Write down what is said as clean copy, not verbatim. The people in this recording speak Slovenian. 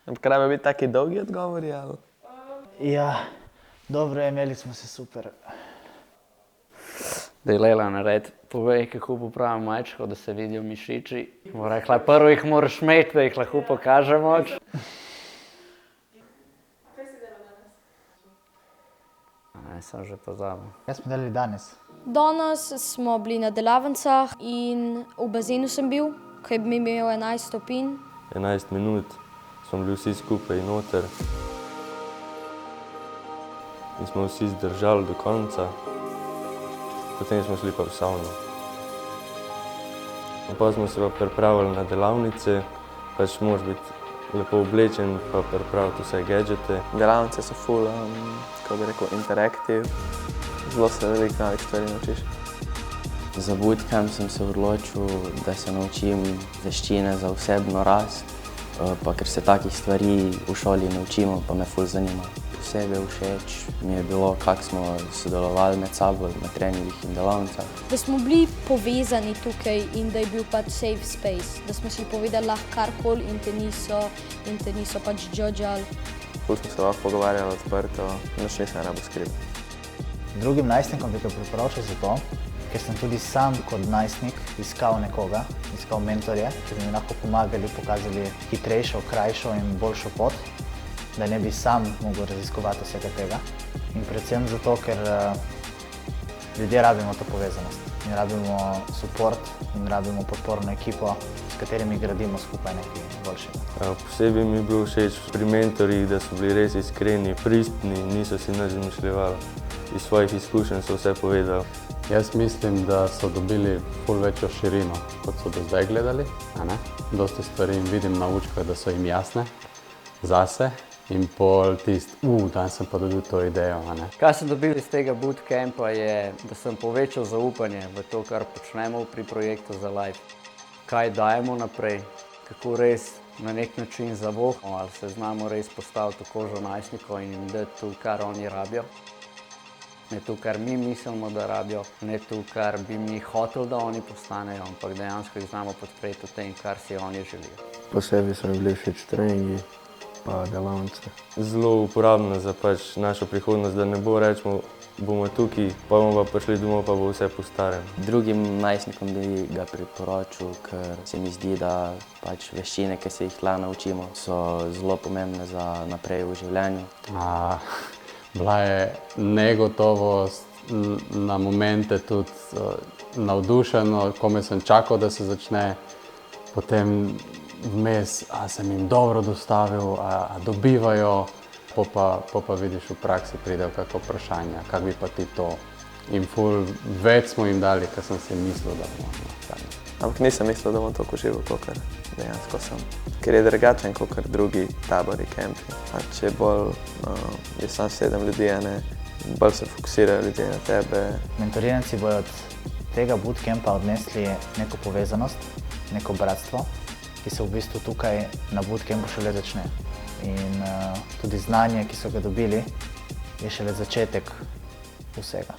Ampak rabe biti taki dolgi odgovori, ali? Ja, dobro, imeli smo se super. Daj, Lejla, naredi, povej, kako popravim majčko, da se vidijo mišiči. Bo rekla, prvo jih moraš imeti, da jih lahko pokažemo. Kaj si delal danes? Ne, sem že pozabil. Kaj smo delali danes? Danes smo bili na delavnicah in v bazenu sem bil, ki je imel 11 stopinj. 11 minut smo bili vsi skupaj noter in smo vsi zdržali do konca. Potem smo šli pa v savno. Pa smo se pa pripravili na delavnice, pač moraš biti lepo oblečen pa pripraviti vse gadžete. Delavnice so ful, kako bi rekel, interaktiv. Zelo se veliko novih stvari naučiš. Za bootcamp sem se odločil, da se naučim veščine za osebno rast, pa ker se takih stvari v šoli naučimo, pa me ful zanima. Posebej všeč mi je bilo, kako smo sodelovali med sabo na treningih in delavnicah. Da smo bili povezani tukaj in da je bil pač safe space, da smo si povedali lahko karkoli in te niso pač judgeali. Ful smo se lahko pogovarjali odprto, nič nisem rabo skrival. Drugim najstnikom bi ga priporočil zato, ker sem tudi sam kot najstnik iskal nekoga, iskal mentorje, ki bi mi lahko pomagali, pokazali hitrejšo, krajšo in boljšo pot, da ne bi sam mogel raziskovati vsega tega. In predvsem zato, ker ljudje rabimo to povezanost. Mi rabimo support in rabimo podporno ekipo, s katerimi gradimo skupaj nekaj boljšega. Posebej mi je bilo všeč pri mentorjih, da so bili res iskreni, pristni, niso si nič izmišljevali. Iz svojih izkušenj so vse povedali. Jaz mislim, da so dobili ful večjo širino, kot so do zdaj gledali. Dosti stvari jim vidim na učkah, da so jim jasne zase. In pol danes sem pa dobil to idejo. Kaj sem dobil iz tega bootcampa je, da sem povečal zaupanje v to, kar počnemo pri projektu za Life. Kaj dajemo naprej, kako res na nek način zavohamo, ali se znamo res postaviti v kožo najstnikov in jim dati to, kar oni rabijo. Ne to, kar mi mislimo, da rabijo, ne to, kar bi mi hoteli, da oni postanejo, ampak dejansko jih znamo podpreti v tem, kar si oni želijo. Posebej so mi bili všeč treningi pa delavnice. Zelo uporabno za pač našo prihodnost, da ne bo rečemo, bomo tukaj, pa bomo pa prišli domov, pa bo vse po starem. Drugim najstnikom bi ga priporočil, ker se mi zdi, da pač veščine, ki se jih tla naučimo, so zelo pomembne za naprej v življenju. Bila je negotovost, na momente tudi navdušeno, kome sem čakal, da se začne. Potem vmes, a sem jim dobro dostavil, a dobivajo. Pa vidiš v praksi pridejo kakšno vprašanje, kako bi pa ti to. In ful več smo jim dali, kar sem si mislil, da bomo nastavili. Ampak nisem mislil, da bom toliko živel, kakor dejansko sem. Ker je drugačen kakor drugi tabori, kempi. Pač je bolj, je samo 7 ljudi, bolj se fokusirajo ljudje na tebe. Mentoriranci bojo od tega bootcampa odnesli neko povezanost, neko bratstvo, ki se v bistvu tukaj na bootcampu šele začne. In tudi znanje, ki so ga dobili, je šele začetek vsega.